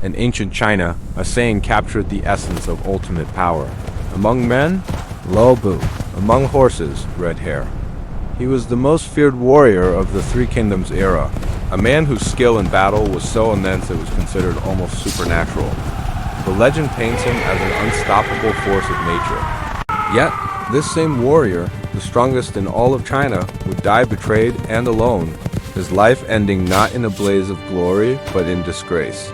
In ancient China, a saying captured the essence of ultimate power. Among men, Lu Bu. Among horses, Red Hare. He was the most feared warrior of the Three Kingdoms era, a man whose skill in battle was so immense it was considered almost supernatural. The legend paints him as an unstoppable force of nature. Yet, this same warrior, the strongest in all of China, would die betrayed and alone, his life ending not in a blaze of glory, but in disgrace.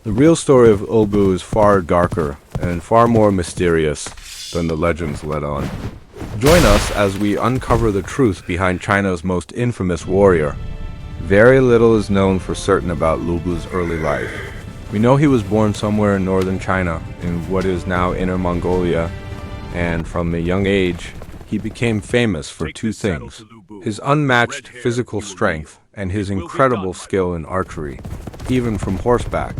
The real story of Lu Bu is far darker and far more mysterious than the legends let on. Join us as we uncover the truth behind China's most infamous warrior. Very little is known for certain about Lu Bu's early life. We know he was born somewhere in northern China, in what is now Inner Mongolia, and from a young age, he became famous for two things: his unmatched physical strength and his incredible skill in archery, even from horseback.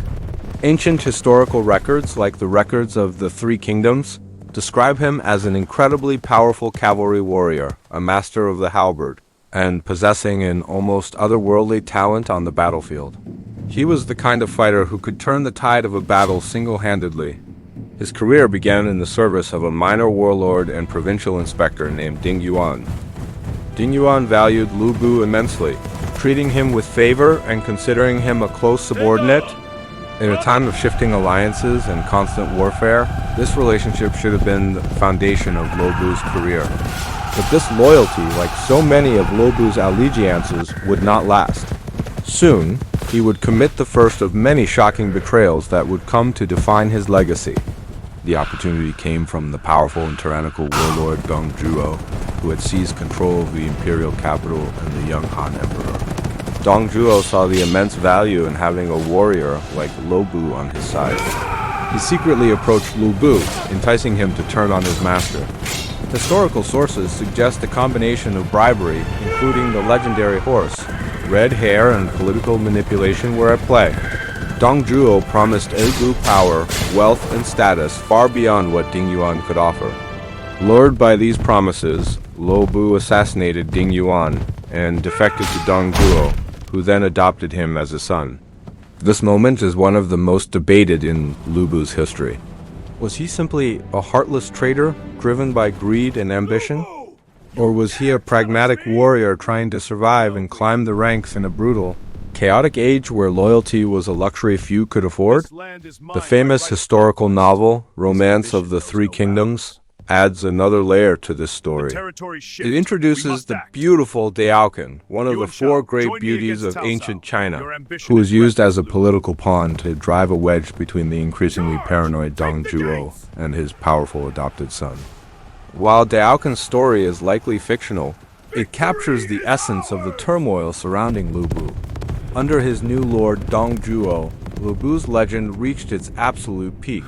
Ancient historical records, like the records of the Three Kingdoms, describe him as an incredibly powerful cavalry warrior, a master of the halberd, and possessing an almost otherworldly talent on the battlefield. He was the kind of fighter who could turn the tide of a battle single-handedly. His career began in the service of a minor warlord and provincial inspector named Ding Yuan. Ding Yuan valued Lu Bu immensely, treating him with favor and considering him a close subordinate. In a time of shifting alliances and constant warfare, this relationship should have been the foundation of Lu Bu's career. But this loyalty, like so many of Lu Bu's allegiances, would not last. Soon, he would commit the first of many shocking betrayals that would come to define his legacy. The opportunity came from the powerful and tyrannical warlord Dong Zhuo, who had seized control of the imperial capital and the young Han Emperor. Dong Zhuo saw the immense value in having a warrior like Lu Bu on his side. He secretly approached Lu Bu, enticing him to turn on his master. Historical sources suggest a combination of bribery, including the legendary horse, Red Hare, and political manipulation were at play. Dong Zhuo promised Lu Bu power, wealth, and status far beyond what Ding Yuan could offer. Lured by these promises, Lu Bu assassinated Ding Yuan and defected to Dong Zhuo, who then adopted him as a son. This moment is one of the most debated in Lu Bu's history. Was he simply a heartless traitor, driven by greed and ambition? Or was he a pragmatic warrior trying to survive and climb the ranks in a brutal, chaotic age where loyalty was a luxury few could afford? The famous historical novel, Romance of the Three Kingdoms, adds another layer to this story. It introduces the beautiful Daokan, one of the four great beauties of ancient China, who was used as a political pawn to drive a wedge between the increasingly paranoid Dong Zhuo and his powerful adopted son. While Daokan's story is likely fictional, it captures the essence of the turmoil surrounding Lu Bu. Under his new lord Dong Zhuo, Lu Bu's legend reached its absolute peak.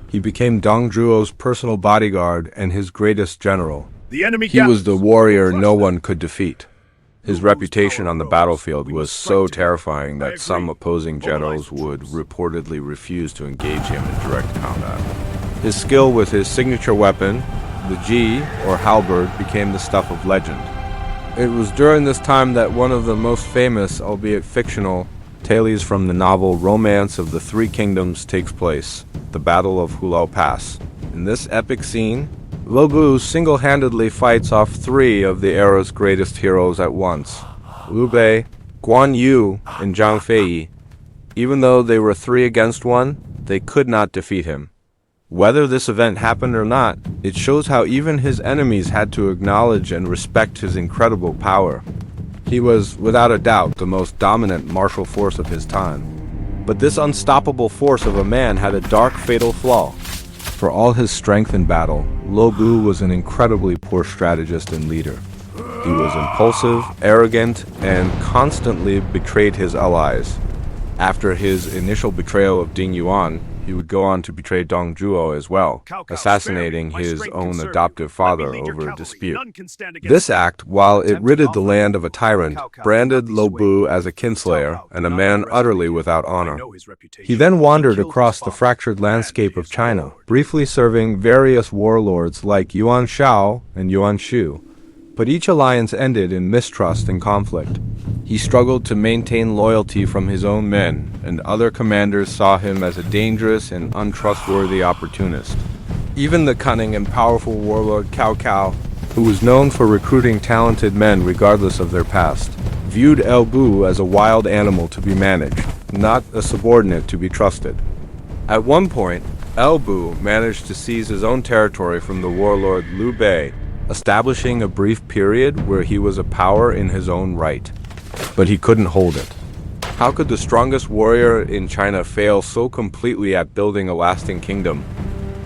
He became Dong Zhuo's personal bodyguard and his greatest general. He was the warrior no one could defeat. His reputation on the battlefield was so terrifying that some opposing generals would reportedly refuse to engage him in direct combat. His skill with his signature weapon, the Ji, or halberd, became the stuff of legend. It was during this time that one of the most famous, albeit fictional, tales from the novel Romance of the Three Kingdoms takes place, the Battle of Hulao Pass. In this epic scene, Lu Bu single-handedly fights off three of the era's greatest heroes at once, Liu Bei, Guan Yu, and Zhang Fei. Even though they were three against one, they could not defeat him. Whether this event happened or not, it shows how even his enemies had to acknowledge and respect his incredible power. He was, without a doubt, the most dominant martial force of his time. But this unstoppable force of a man had a dark, fatal flaw. For all his strength in battle, Lu Bu was an incredibly poor strategist and leader. He was impulsive, arrogant, and constantly betrayed his allies. After his initial betrayal of Ding Yuan, he would go on to betray Dong Zhuo as well, assassinating his own adoptive father over a dispute. This act, while it ridded the land of a tyrant, branded Lu Bu as a kinslayer and a man utterly without honor. He then wandered across the fractured landscape of China, briefly serving various warlords like Yuan Shao and Yuan Shu. But each alliance ended in mistrust and conflict. He struggled to maintain loyalty from his own men, and other commanders saw him as a dangerous and untrustworthy opportunist. Even the cunning and powerful warlord Cao Cao, who was known for recruiting talented men regardless of their past, viewed El Bu as a wild animal to be managed, not a subordinate to be trusted. At one point, El Bu managed to seize his own territory from the warlord Liu Bei, establishing a brief period where he was a power in his own right. But he couldn't hold it. How could the strongest warrior in China fail so completely at building a lasting kingdom?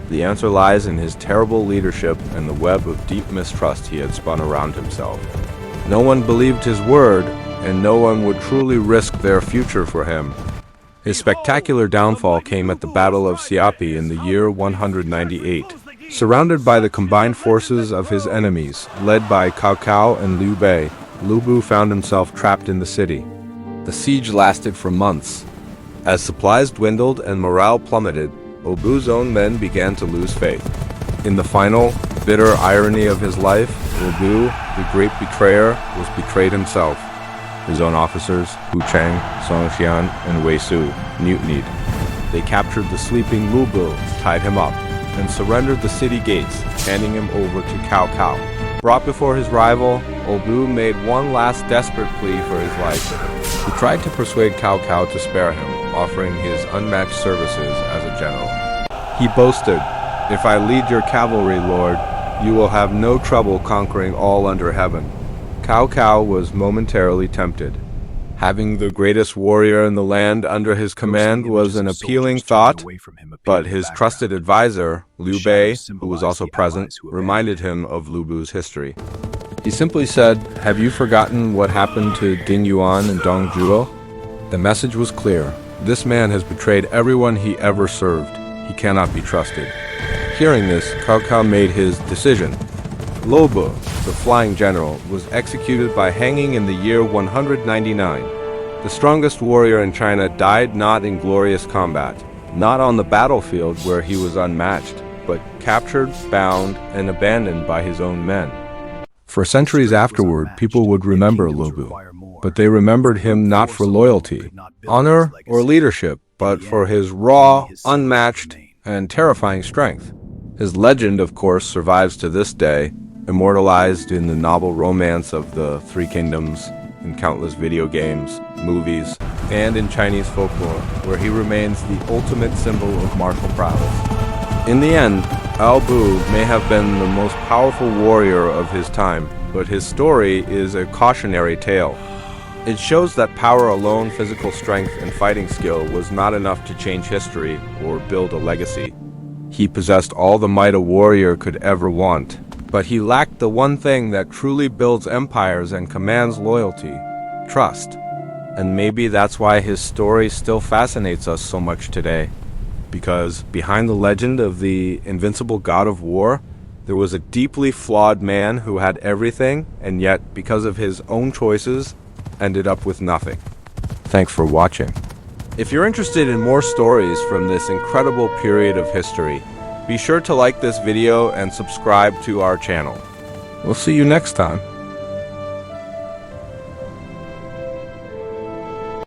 The answer lies in his terrible leadership and the web of deep mistrust he had spun around himself. No one believed his word, and no one would truly risk their future for him. His spectacular downfall came at the Battle of Xiapi in the year 198. Surrounded by the combined forces of his enemies, led by Cao Cao and Liu Bei, Lu Bu found himself trapped in the city. The siege lasted for months. As supplies dwindled and morale plummeted, Obu's own men began to lose faith. In the final, bitter irony of his life, Obu, the great betrayer, was betrayed himself. His own officers, Hu Cheng, Song Xian, and Wei Su, mutinied. They captured the sleeping Lu Bu, tied him up, and surrendered the city gates, handing him over to Cao Cao. Brought before his rival, Obu made one last desperate plea for his life. He tried to persuade Cao Cao to spare him, offering his unmatched services as a general. He boasted, "If I lead your cavalry, Lord, you will have no trouble conquering all under heaven." Cao Cao was momentarily tempted. Having the greatest warrior in the land under his command was an appealing thought, but his trusted advisor, Liu Bei, who was also present, reminded him of Lu Bu's history. He simply said, "Have you forgotten what happened to Ding Yuan and Dong Zhuo?" The message was clear. This man has betrayed everyone he ever served. He cannot be trusted. Hearing this, Cao Cao made his decision. Lu Bu, the flying general, was executed by hanging in the year 199. The strongest warrior in China died not in glorious combat, not on the battlefield where he was unmatched, but captured, bound, and abandoned by his own men. For centuries afterward, people would remember Lu Bu, but they remembered him not for loyalty, honor, or leadership, but for his raw, unmatched, and terrifying strength. His legend, of course, survives to this day, immortalized in the novel romance of the Three Kingdoms, in countless video games, movies, and in Chinese folklore, where he remains the ultimate symbol of martial prowess. In the end, El Bu may have been the most powerful warrior of his time, but his story is a cautionary tale. It shows that power alone, physical strength, and fighting skill was not enough to change history or build a legacy. He possessed all the might a warrior could ever want, but he lacked the one thing that truly builds empires and commands loyalty: trust. And maybe that's why his story still fascinates us so much today. Because behind the legend of the invincible god of war, there was a deeply flawed man who had everything, and yet, because of his own choices, ended up with nothing. Thanks for watching. If you're interested in more stories from this incredible period of history, be sure to like this video and subscribe to our channel. We'll see you next time.